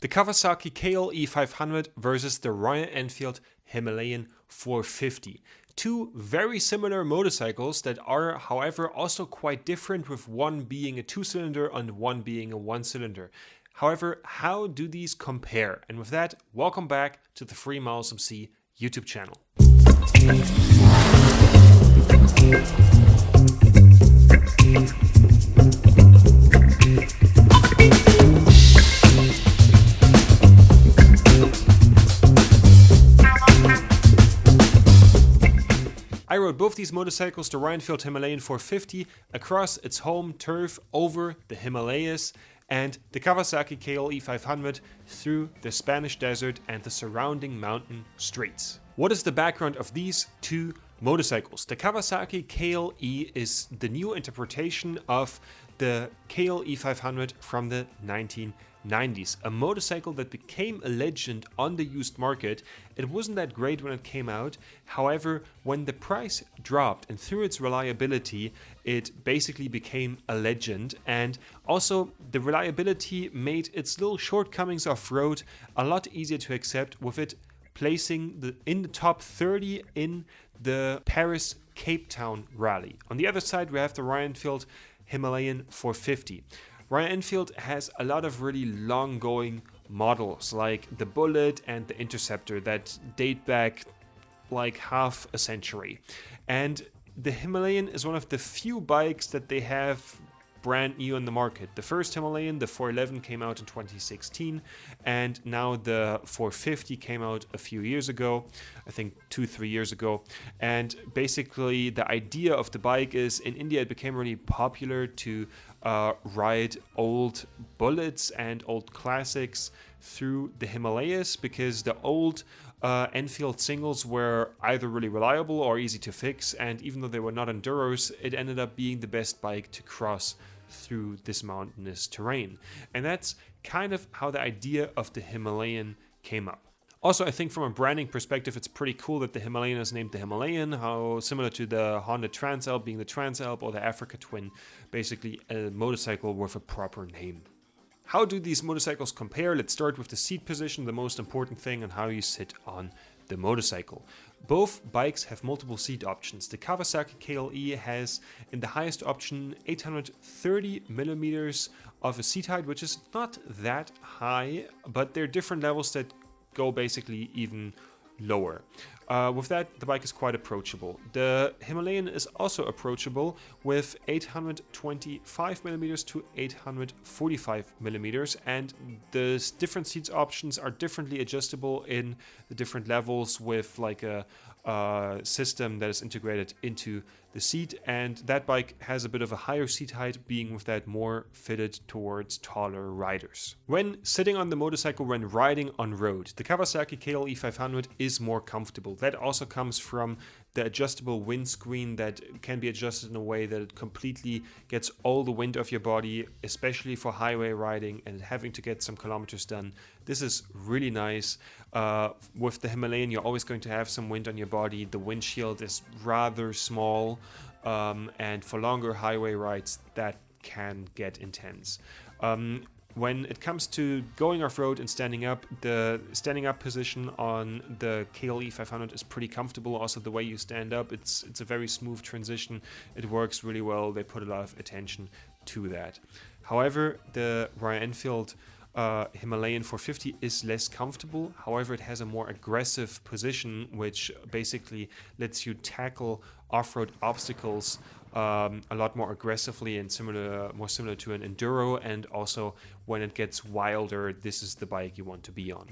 The Kawasaki KLE500 versus the Royal Enfield Himalayan 450. Two very similar motorcycles that are, however, also quite different, with one being a two-cylinder and one being a one-cylinder. However, how do these compare? And with that, welcome back to the 3 Miles MC YouTube channel. I rode both these motorcycles, the Royal Enfield Himalayan 450, across its home turf over the Himalayas, and the Kawasaki KLE500 through the Spanish desert and the surrounding mountain streets. What is the background of these two motorcycles? The Kawasaki KLE is the new interpretation of the KLE500 from the 1990s, a motorcycle that became a legend on the used market. It wasn't that great when it came out. However, when the price dropped and through its reliability, it basically became a legend. And also the reliability made its little shortcomings off-road a lot easier to accept, with it placing in the top 30 in the Paris Cape Town rally. On the other side, we have the Royal Enfield Himalayan 450. Royal Enfield has a lot of really long-going models like the Bullet and the Interceptor that date back like half a century. And the Himalayan is one of the few bikes that they have brand new on the market. The first Himalayan, the 411, came out in 2016, and now the 450 came out a few years ago, I think 2-3 years ago. And basically the idea of the bike is, in India it became really popular to ride old Bullets and old classics through the Himalayas, because the old Enfield singles were either really reliable or easy to fix, and even though they were not enduros, it ended up being the best bike to cross through this mountainous terrain. And that's kind of how the idea of the Himalayan came up. Also, I think from a branding perspective, it's pretty cool that the Himalayan is named the Himalayan, how similar to the Honda Transalp being the Transalp, or the Africa Twin, basically a motorcycle with a proper name. How do these motorcycles compare? Let's start with the seat position, the most important thing, and how you sit on the motorcycle. Both bikes have multiple seat options. The Kawasaki KLE has, in the highest option, 830 millimeters of a seat height, which is not that high, but there are different levels that go basically even lower. With that, the bike is quite approachable. The Himalayan is also approachable with 825 millimeters to 845 millimeters, and the different seats options are differently adjustable in the different levels, with like a system that is integrated into the seat, and that bike has a bit of a higher seat height, being with that more fitted towards taller riders. When sitting on the motorcycle when riding on road, the Kawasaki KLE500 is more comfortable. That also comes from the adjustable windscreen that can be adjusted in a way that it completely gets all the wind off your body, especially for highway riding and having to get some kilometers done. This is really nice. With the Himalayan, you're always going to have some wind on your body. The windshield is rather small, and for longer highway rides, that can get intense. When it comes to going off-road and standing up, the standing up position on the KLE500 is pretty comfortable. Also, the way you stand up, it's a very smooth transition. It works really well. They put a lot of attention to that. However, the Royal Enfield Himalayan 450 is less comfortable. However, it has a more aggressive position, which basically lets you tackle off-road obstacles a lot more aggressively and more similar to an enduro. And also, when it gets wilder, this is the bike you want to be on.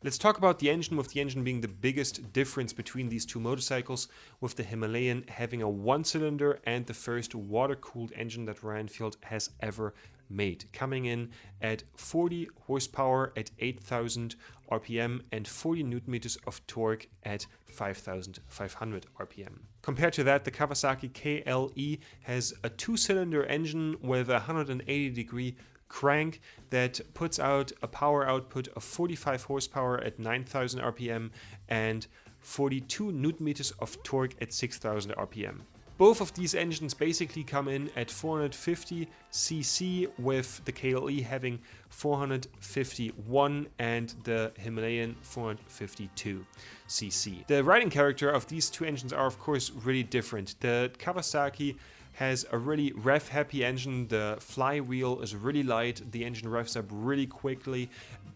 Let's talk about the engine, with the engine being the biggest difference between these two motorcycles, with the Himalayan having a one-cylinder and the first water-cooled engine that Royal Enfield has ever made, coming in at 40 horsepower at 8,000 RPM and 40 Newton meters of torque at 5,500 RPM. Compared to that, the Kawasaki KLE has a two-cylinder engine with a 180-degree crank that puts out a power output of 45 horsepower at 9,000 RPM and 42 Newton meters of torque at 6,000 RPM. Both of these engines basically come in at 450cc, with the KLE having 451 and the Himalayan 452cc. The riding character of these two engines are of course really different. The Kawasaki has a really rev-happy engine. The flywheel is really light, the engine revs up really quickly,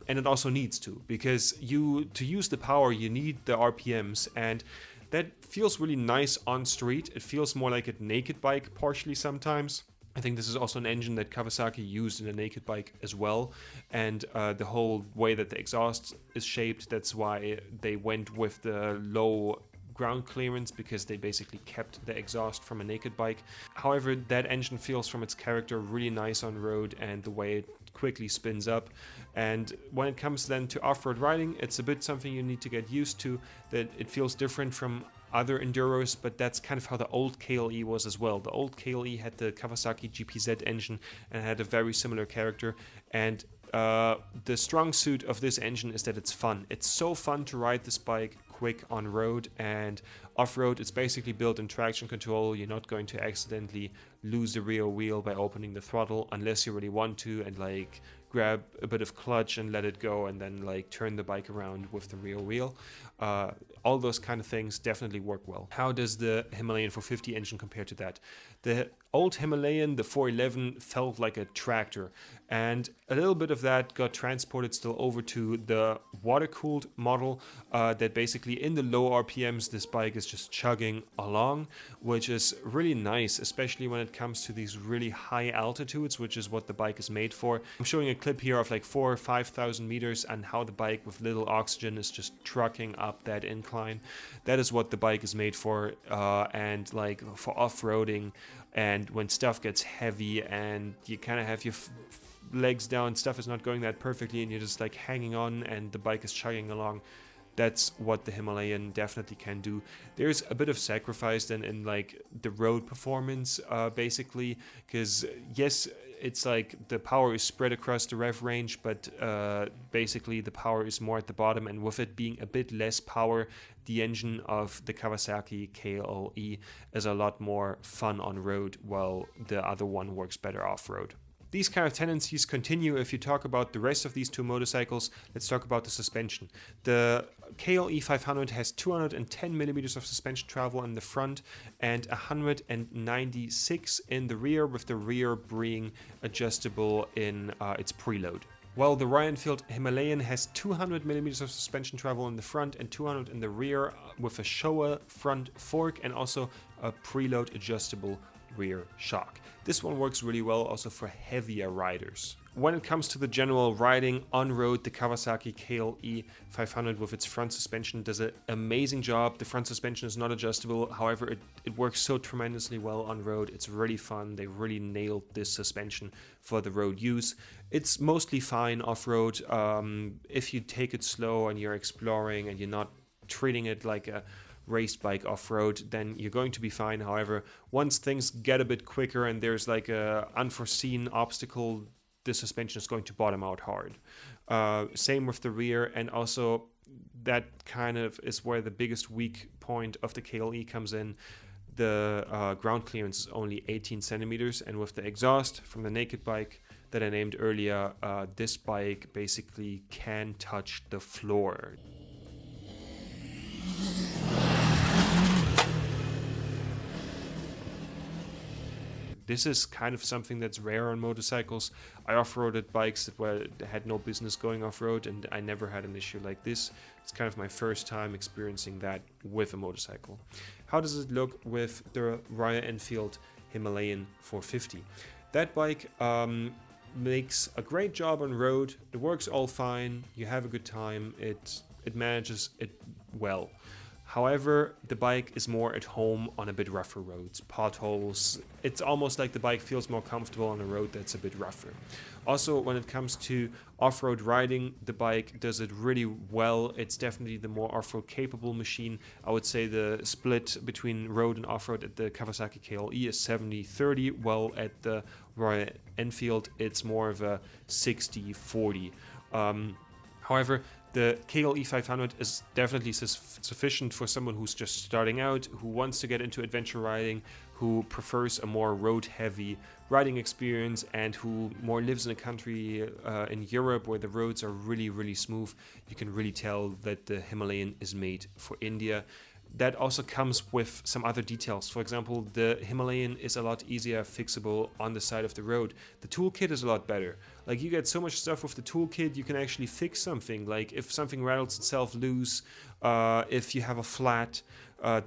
and it also needs to, because to use the power you need the RPMs, and that feels really nice on street. It feels more like a naked bike partially sometimes. I think this is also an engine that Kawasaki used in a naked bike as well, and the whole way that the exhaust is shaped, that's why they went with the low ground clearance, because they basically kept the exhaust from a naked bike. However, that engine feels from its character really nice on road, and the way it quickly spins up. And when it comes then to off-road riding, it's a bit something you need to get used to, that it feels different from other enduros, but that's kind of how the old KLE was as well. The old KLE had the Kawasaki GPZ engine and had a very similar character, and the strong suit of this engine is that it's fun. It's so fun to ride this bike quick on road, and off-road it's basically built in traction control. You're not going to accidentally lose the rear wheel by opening the throttle unless you really want to, and like grab a bit of clutch and let it go, and then like turn the bike around with the rear wheel. All those kind of things definitely work well. How does the Himalayan 450 engine compare to that? The old Himalayan, the 411, felt like a tractor, and a little bit of that got transported still over to the water-cooled model, that basically in the low RPMs this bike is just chugging along, which is really nice, especially when it comes to these really high altitudes, which is what the bike is made for. I'm showing a clip here of like 4,000 or 5,000 meters and how the bike with little oxygen is just trucking up that incline. That is what the bike is made for, and like for off-roading, and when stuff gets heavy and you kind of have your legs down, stuff is not going that perfectly, and you're just like hanging on and the bike is chugging along. That's what the Himalayan definitely can do. There's a bit of sacrifice then in like the road performance, basically, because yes, it's like the power is spread across the rev range, but basically the power is more at the bottom, and with it being a bit less power, the engine of the Kawasaki KLE is a lot more fun on road, while the other one works better off-road. These kind of tendencies continue if you talk about the rest of these two motorcycles. Let's talk about the suspension. The KLE500 has 210 millimeters of suspension travel in the front and 196 in the rear, with the rear being adjustable in its preload. While the Royal Enfield Himalayan has 200 millimeters of suspension travel in the front and 200 in the rear, with a Showa front fork and also a preload adjustable rear shock. This one works really well also for heavier riders. When it comes to the general riding on road, the Kawasaki KLE500 with its front suspension does an amazing job. The front suspension is not adjustable, however it works so tremendously well on road. It's really fun. They really nailed this suspension for the road use. It's mostly fine off-road. If you take it slow and you're exploring and you're not treating it like a race bike off-road, then you're going to be fine. However, once things get a bit quicker and there's like a unforeseen obstacle, the suspension is going to bottom out hard. Same with the rear, and also that kind of is where the biggest weak point of the KLE comes in. The ground clearance is only 18 centimeters, and with the exhaust from the naked bike that I named earlier, this bike basically can touch the floor. This is kind of something that's rare on motorcycles. I off-roaded bikes that had no business going off-road, and I never had an issue like this. It's kind of my first time experiencing that with a motorcycle. How does it look with the Royal Enfield Himalayan 450? That bike makes a great job on road. It works all fine. You have a good time. It manages it well. However, the bike is more at home on a bit rougher roads, potholes. It's almost like the bike feels more comfortable on a road that's a bit rougher. Also, when it comes to off-road riding, the bike does it really well. It's definitely the more off-road capable machine. I would say the split between road and off-road at the Kawasaki KLE is 70-30, while at the Royal Enfield it's more of a 60-40. However, the KLE500 is definitely sufficient for someone who's just starting out, who wants to get into adventure riding, who prefers a more road-heavy riding experience, and who more lives in a country in Europe where the roads are really, really smooth. You can really tell that the Himalayan is made for India. That also comes with some other details. For example, the Himalayan is a lot easier fixable on the side of the road. The toolkit is a lot better. Like, you get so much stuff with the toolkit, you can actually fix something. Like if something rattles itself loose, if you have a flat,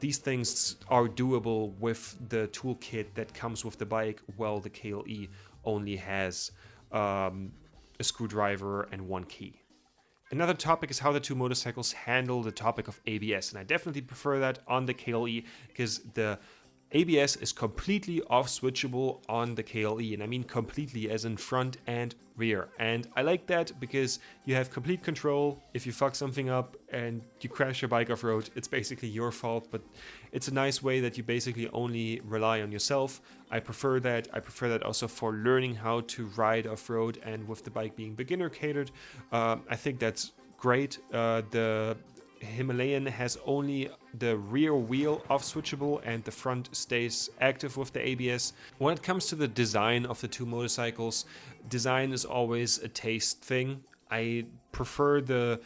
these things are doable with the toolkit that comes with the bike, while the KLE only has a screwdriver and one key. Another topic is how the two motorcycles handle the topic of ABS, and I definitely prefer that on the KLE because the ABS is completely off-switchable on the KLE, and I mean completely as in front and rear. And I like that because you have complete control. If you fuck something up and you crash your bike off-road, it's basically your fault, but it's a nice way that you basically only rely on yourself. I prefer that. I prefer that also for learning how to ride off-road, and with the bike being beginner catered, I think that's great. The Himalayan has only the rear wheel off-switchable and the front stays active with the ABS. When it comes to the design of the two motorcycles, design is always a taste thing. I prefer the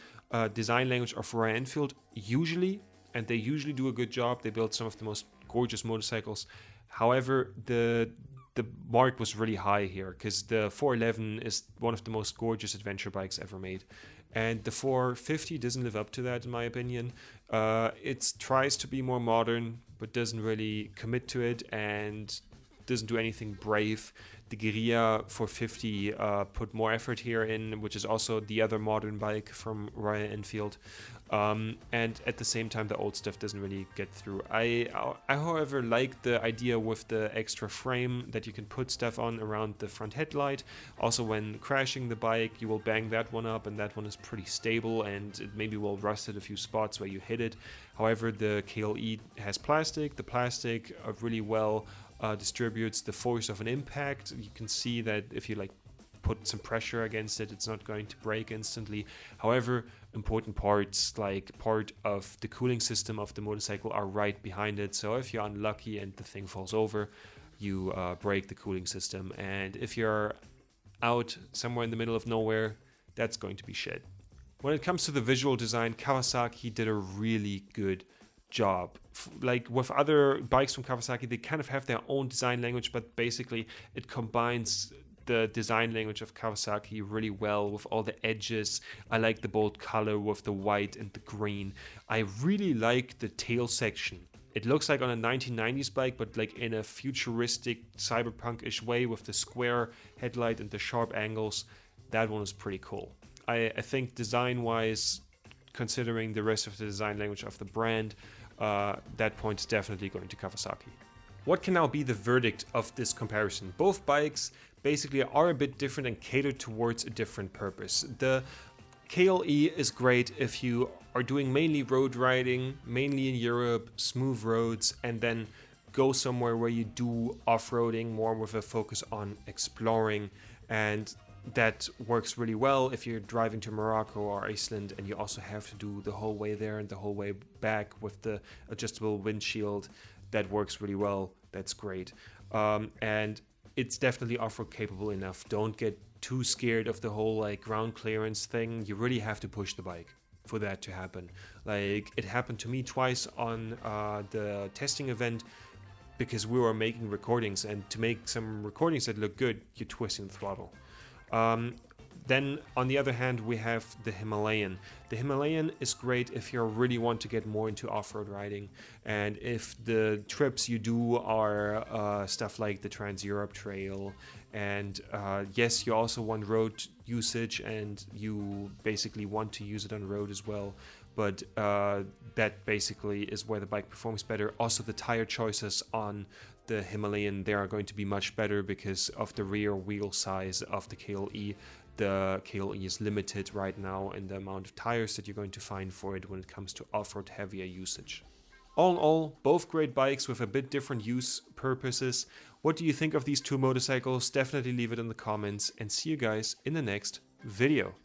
design language of Royal Enfield usually, and they usually do a good job. They build some of the most gorgeous motorcycles. However, the mark was really high here because the 411 is one of the most gorgeous adventure bikes ever made. And the 450 doesn't live up to that, in my opinion. It tries to be more modern, but doesn't really commit to it and doesn't do anything brave. The Guerilla 450 put more effort here in, which is also the other modern bike from Royal Enfield. And at the same time, the old stuff doesn't really get through. I however, like the idea with the extra frame that you can put stuff on around the front headlight. Also, when crashing the bike, you will bang that one up, and that one is pretty stable, and it maybe will rust at a few spots where you hit it. However, the KLE has plastic. The plastic really well distributes the force of an impact. You can see that if you like put some pressure against it, it's not going to break instantly. However, important parts like part of the cooling system of the motorcycle are right behind it, so if you're unlucky and the thing falls over, you break the cooling system, and if you're out somewhere in the middle of nowhere, that's going to be shit. When it comes to the visual design, Kawasaki did a really good job. Like with other bikes from Kawasaki, they kind of have their own design language, but basically it combines the design language of Kawasaki really well with all the edges. I like the bold color with the white and the green. I really like the tail section. It looks like on a 1990s bike, but like in a futuristic cyberpunk-ish way with the square headlight and the sharp angles. That one is pretty cool. I think design-wise, considering the rest of the design language of the brand, that point is definitely going to Kawasaki. What can now be the verdict of this comparison? Both bikes basically are a bit different and catered towards a different purpose. The KLE is great if you are doing mainly road riding, mainly in Europe, smooth roads, and then go somewhere where you do off-roading more with a focus on exploring, and that works really well if you're driving to Morocco or Iceland and you also have to do the whole way there and the whole way back with the adjustable windshield. That works really well. That's great. And it's definitely off-road capable enough. Don't get too scared of the whole like ground clearance thing. You really have to push the bike for that to happen. Like, it happened to me twice on the testing event because we were making recordings, and to make some recordings that look good, you're twisting the throttle. Then on the other hand, we have the Himalayan. The Himalayan is great if you really want to get more into off-road riding, and if the trips you do are stuff like the Trans-Europe Trail, and yes, you also want road usage and you basically want to use it on road as well, but that basically is where the bike performs better. Also, the tire choices on the Himalayan, they are going to be much better because of the rear wheel size of the KLE. The KLE is limited right now in the amount of tires that you're going to find for it when it comes to off-road heavier usage. All in all, both great bikes with a bit different use purposes. What do you think of these two motorcycles? Definitely leave it in the comments, and see you guys in the next video.